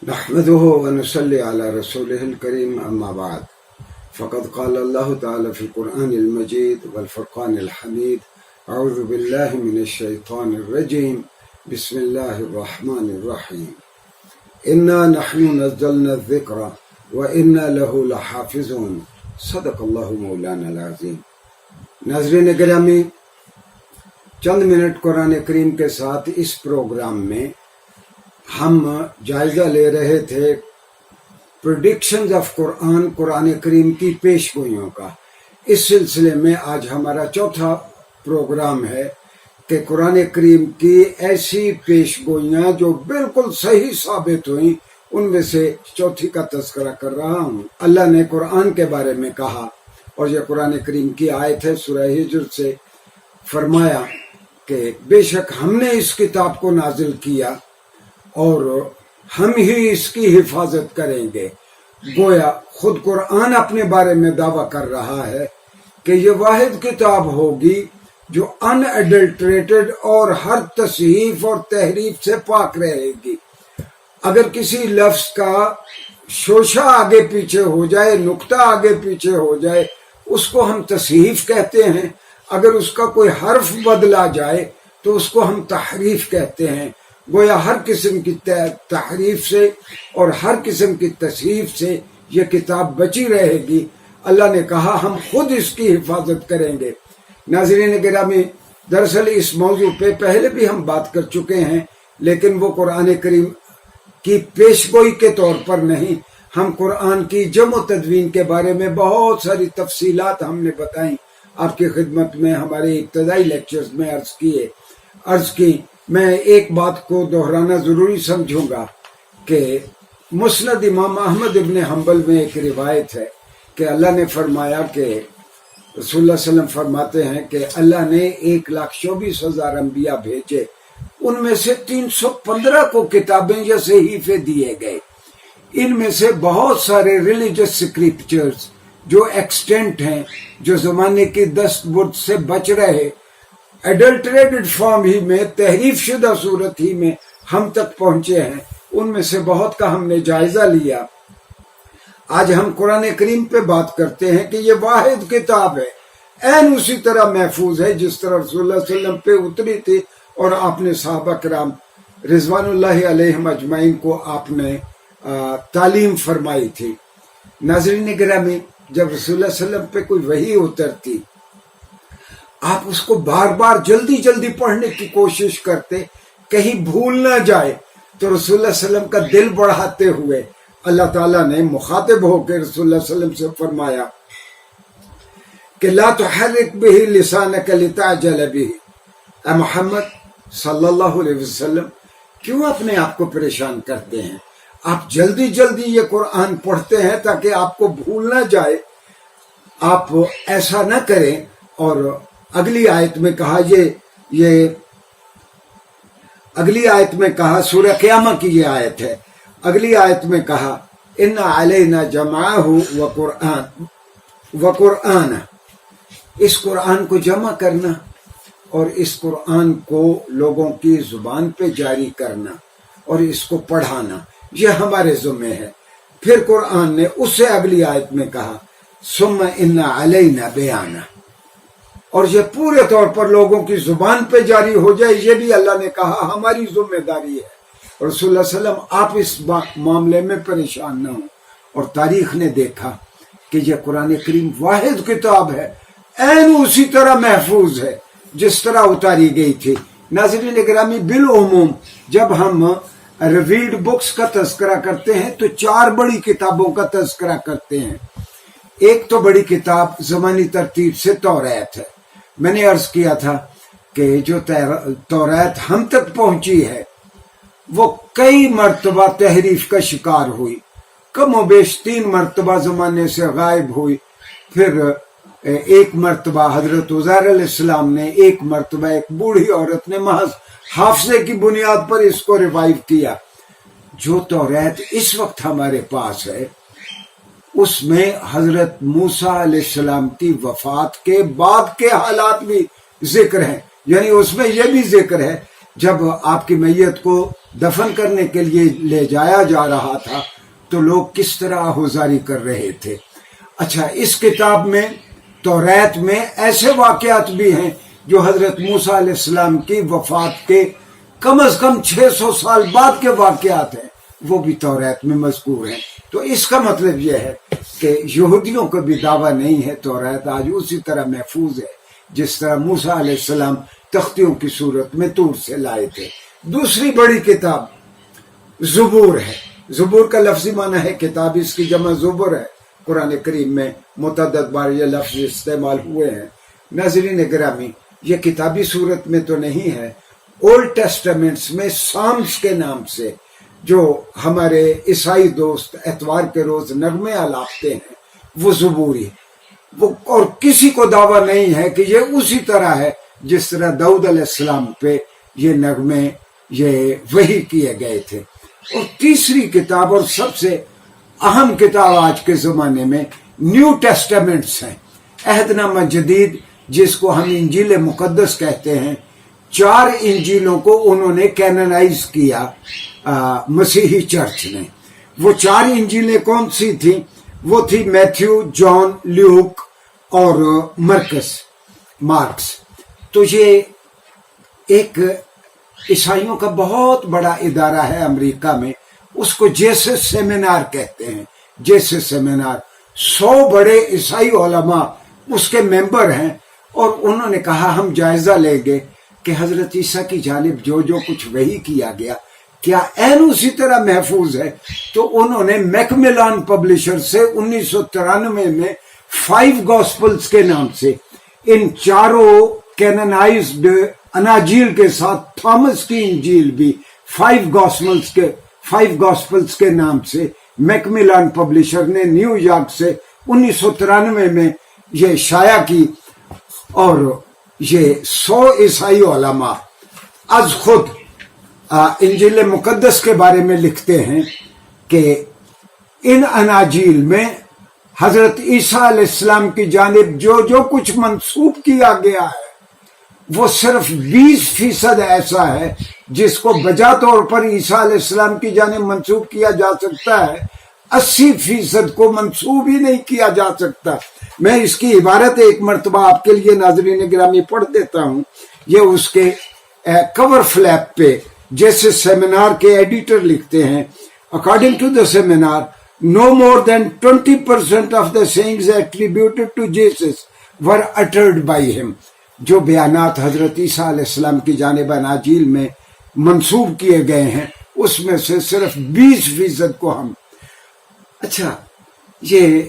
نحمده ونصلي على رسوله الكريم أما بعد فقد قال الله تعالى في القرآن المجيد والفرقان الحميد أعوذ بالله من الشيطان الرجيم بسم الله الرحمن الرحيم إنا نحن نزلنا الذكر وإنا له لحافظون صدق الله مولانا العظيم۔ ناظرین گرامی، چند منٹ قرآن کریم کے ساتھ اس پروگرام میں ہم جائزہ لے رہے تھے پریڈکشنز آف قرآن کریم کی پیش گوئیوں کا۔ اس سلسلے میں آج ہمارا چوتھا پروگرام ہے کہ قرآن کریم کی ایسی پیش گوئیاں جو بالکل صحیح ثابت ہوئیں، ان میں سے چوتھی کا تذکرہ کر رہا ہوں۔ اللہ نے قرآن کے بارے میں کہا، اور یہ قرآن کریم کی آیت ہے سورہ ہجر سے، فرمایا کہ بے شک ہم نے اس کتاب کو نازل کیا اور ہم ہی اس کی حفاظت کریں گے۔ گویا خود قرآن اپنے بارے میں دعویٰ کر رہا ہے کہ یہ واحد کتاب ہوگی جو ان ایڈلٹریٹڈ اور ہر تصحیف اور تحریف سے پاک رہے گی۔ اگر کسی لفظ کا شوشہ آگے پیچھے ہو جائے، نقطہ آگے پیچھے ہو جائے، اس کو ہم تصحیف کہتے ہیں۔ اگر اس کا کوئی حرف بدلا جائے تو اس کو ہم تحریف کہتے ہیں۔ گویا ہر قسم کی تحریف سے اور ہر قسم کی تصحیف سے یہ کتاب بچی رہے گی۔ اللہ نے کہا ہم خود اس کی حفاظت کریں گے۔ ناظرین گرامی، دراصل اس موضوع پہ پہلے بھی ہم بات کر چکے ہیں، لیکن وہ قرآن کریم کی پیش گوئی کے طور پر نہیں، ہم قرآن کی جمع و تدوین کے بارے میں بہت ساری تفصیلات ہم نے بتائیں، آپ کی خدمت میں ہمارے ابتدائی لیکچرز میں عرض کی۔ میں ایک بات کو دہرانا ضروری سمجھوں گا کہ مسند امام احمد ابن حنبل میں ایک روایت ہے کہ اللہ نے فرمایا کہ رسول اللہ صلی اللہ علیہ وسلم فرماتے ہیں کہ اللہ نے 1,24,000 انبیاء بھیجے، ان میں سے 315 کو کتابیں یا صحیفے دیے گئے۔ ان میں سے بہت سارے ریلیجس اسکرپچرز جو ایکسٹینٹ ہیں، جو زمانے کی دست برد سے بچ رہے، ایڈلٹریٹڈ فارم ہی میں، تحریف شدہ صورت ہی میں ہم تک پہنچے ہیں، ان میں سے بہت کا ہم نے جائزہ لیا۔ آج ہم قرآن کریم پہ بات کرتے ہیں کہ یہ واحد کتاب ہے، عین اسی طرح محفوظ ہے جس طرح رسول اللہ صلی اللہ علیہ وسلم پہ اتری تھی، اور آپ نے صحابہ کرام رضوان اللہ علیہم اجمعین کو آپ نے تعلیم فرمائی تھی۔ ناظرین گرامی، جب رسول اللہ صلی اللہ علیہ وسلم پہ کوئی وحی اترتی، آپ اس کو بار بار جلدی جلدی پڑھنے کی کوشش کرتے، کہیں بھول نہ جائے، تو رسول اللہ صلی اللہ علیہ وسلم کا دل بڑھاتے ہوئے اللہ تعالیٰ نے مخاطب ہو کے رسول اللہ صلی اللہ علیہ وسلم سے فرمایا کہ لا تحرک بہ لسانک لتعجل بہ، اے محمد صلی اللہ علیہ وسلم، کیوں اپنے آپ کو پریشان کرتے ہیں؟ آپ جلدی جلدی یہ قرآن پڑھتے ہیں تاکہ آپ کو بھول نہ جائے، آپ ایسا نہ کریں۔ اور اگلی آیت میں کہا، یہ اگلی آیت میں کہا، سورہ قیامہ کی یہ آیت ہے، اگلی آیت میں کہا ان علینا جمعہ وقرآن، اس قرآن کو جمع کرنا اور اس قرآن کو لوگوں کی زبان پہ جاری کرنا اور اس کو پڑھانا، یہ ہمارے ذمہ ہے۔ پھر قرآن نے اس سے اگلی آیت میں کہا ثم ان علینا بیانہ، اور یہ پورے طور پر لوگوں کی زبان پہ جاری ہو جائے، یہ بھی اللہ نے کہا ہماری ذمہ داری ہے۔ رسول اللہ صلی اللہ علیہ وسلم آپ اس معاملے میں پریشان نہ ہوں۔ اور تاریخ نے دیکھا کہ یہ قرآن کریم واحد کتاب ہے، عین اسی طرح محفوظ ہے جس طرح اتاری گئی تھی۔ ناظرین گرامی، بالعموم جب ہم ریویلڈ بکس کا تذکرہ کرتے ہیں تو 4 بڑی کتابوں کا تذکرہ کرتے ہیں۔ ایک تو بڑی کتاب زمانی ترتیب سے توریت ہے۔ میں نے عرض کیا تھا کہ جو توریت ہم تک پہنچی ہے وہ کئی مرتبہ تحریف کا شکار ہوئی، کم و بیش 3 مرتبہ زمانے سے غائب ہوئی، پھر ایک مرتبہ حضرت عزیر علیہ السلام نے، ایک مرتبہ ایک بوڑھی عورت نے محض حافظے کی بنیاد پر اس کو ریوائیو کیا۔ جو توریت اس وقت ہمارے پاس ہے اس میں حضرت موسیٰ علیہ السلام کی وفات کے بعد کے حالات بھی ذکر ہیں، یعنی اس میں یہ بھی ذکر ہے جب آپ کی میت کو دفن کرنے کے لیے لے جایا جا رہا تھا تو لوگ کس طرح آہوزاری کر رہے تھے۔ اچھا، اس کتاب میں توریت میں ایسے واقعات بھی ہیں جو حضرت موسیٰ علیہ السلام کی وفات کے کم از کم 600 سال بعد کے واقعات ہیں، وہ بھی توریت میں مذکور ہیں۔ تو اس کا مطلب یہ ہے کہ یہودیوں کو بھی دعویٰ نہیں ہے توریت آج اسی طرح محفوظ ہے جس طرح موسیٰ علیہ السلام تختیوں کی صورت میں طور سے لائے تھے۔ دوسری بڑی کتاب زبور ہے۔ زبور کا لفظی معنی ہے کتاب، اس کی جمع زبر ہے۔ قرآن کریم میں متعدد بار یہ لفظ استعمال ہوئے ہیں۔ ناظرین گرامی، یہ کتابی صورت میں تو نہیں ہے، اولڈ ٹیسٹامنٹس میں سامس کے نام سے جو ہمارے عیسائی دوست اتوار کے روز نغمے آلاپتے ہیں وہ زبوری، وہ اور کسی کو دعویٰ نہیں ہے کہ یہ اسی طرح ہے جس طرح داؤد علیہ السلام پہ یہ نغمے یہ وحی کیے گئے تھے۔ اور تیسری کتاب اور سب سے اہم کتاب آج کے زمانے میں نیو ٹیسٹامنٹس ہیں۔ عہد نامہ جدید جس کو ہم انجیل مقدس کہتے ہیں، 4 انجیلوں کو انہوں نے کینونائز کیا مسیحی چرچ نے۔ وہ 4 انجیلیں کون سی تھیں؟ وہ تھی میتھیو، جان، لیوک اور مارکس۔ تو یہ ایک عیسائیوں کا بہت بڑا ادارہ ہے امریکہ میں، اس کو جیسس سیمینار کہتے ہیں۔ جیسس سیمینار 100 بڑے عیسائی علماء اس کے ممبر ہیں، اور انہوں نے کہا ہم جائزہ لیں گے کہ حضرت عیسیٰ کی جانب جو کچھ وحی کیا گیا کیا عین اسی طرح محفوظ ہے۔ تو انہوں نے میکمیلان پبلشر سے 1993 میں 5 گاسپلز کے نام سے ان 4 کینونائزڈ اناجیل کے ساتھ تھامس کی انجیل بھی 5 گاسپلز کے نام سے میکمیلان پبلشر نے نیو یارک سے 1993 میں یہ شائع کی، اور یہ 100 عیسائی علماء از خود انجیل مقدس کے بارے میں لکھتے ہیں کہ ان اناجیل میں حضرت عیسیٰ علیہ السلام کی جانب جو کچھ منسوب کیا گیا ہے وہ صرف 20% ایسا ہے جس کو بجا طور پر عیسیٰ علیہ السلام کی جانب منسوب کیا جا سکتا ہے، 80% کو منسوب ہی نہیں کیا جا سکتا۔ میں اس کی عبارت ایک مرتبہ آپ کے لیے ناظرین گرامی پڑھ دیتا ہوں۔ یہ اس کے کور فلیپ پہ جیسے سیمینار کے ایڈیٹر لکھتے ہیں، according to the seminar no more than 20% of the sayings attributed to Jesus were uttered by him۔ جو بیانات حضرت عیسیٰ علیہ السلام کی جانب اناجیل میں منسوب کیے گئے ہیں اس میں سے صرف 20% کو ہم۔ اچھا، یہ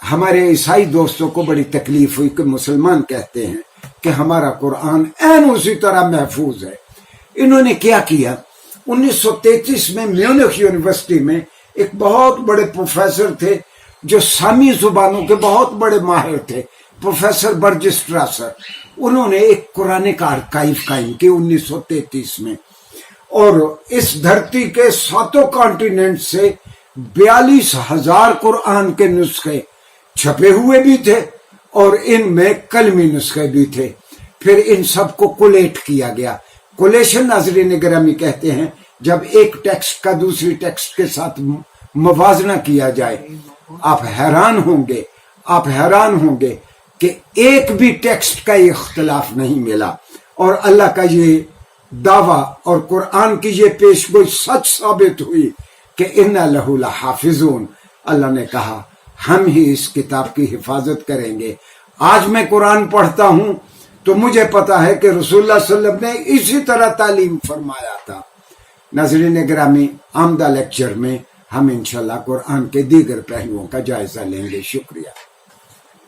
ہمارے عیسائی دوستوں کو بڑی تکلیف ہوئی کہ مسلمان کہتے ہیں کہ ہمارا قرآن عین اسی طرح محفوظ ہے۔ انہوں نے کیا کیا، 1933 میں میونخ یونیورسٹی میں ایک بہت بڑے پروفیسر تھے جو سامی زبانوں کے بہت بڑے ماہر تھے، پروفیسر برجسٹراسر۔ انہوں نے ایک قرآن کا آرکائیو قائم کی 1933 میں، اور اس دھرتی کے 7 کانٹیننٹ سے 42,000 قرآن کے نسخے چھپے ہوئے بھی تھے اور ان میں کلمی نسخے بھی تھے۔ پھر ان سب کو کولیٹ کیا گیا۔ کولیشن ناظرین گرامی کہتے ہیں جب ایک ٹیکسٹ کا دوسری ٹیکسٹ کے ساتھ موازنہ کیا جائے۔ آپ حیران ہوں گے کہ ایک بھی ٹیکسٹ کا اختلاف نہیں ملا، اور اللہ کا یہ دعویٰ اور قرآن کی یہ پیشگوئی سچ ثابت ہوئی کہ اِنَّ لَهُ لَحَافِظُونَ۔ اللہ نے کہا ہم ہی اس کتاب کی حفاظت کریں گے۔ آج میں قرآن پڑھتا ہوں تو مجھے پتا ہے کہ رسول اللہ صلی اللہ علیہ وسلم نے اسی طرح تعلیم فرمایا تھا۔ ناظرین گرامی، آمدہ لیکچر میں ہم انشاءاللہ قرآن کے دیگر پہلوؤں کا جائزہ لیں گے۔ شکریہ۔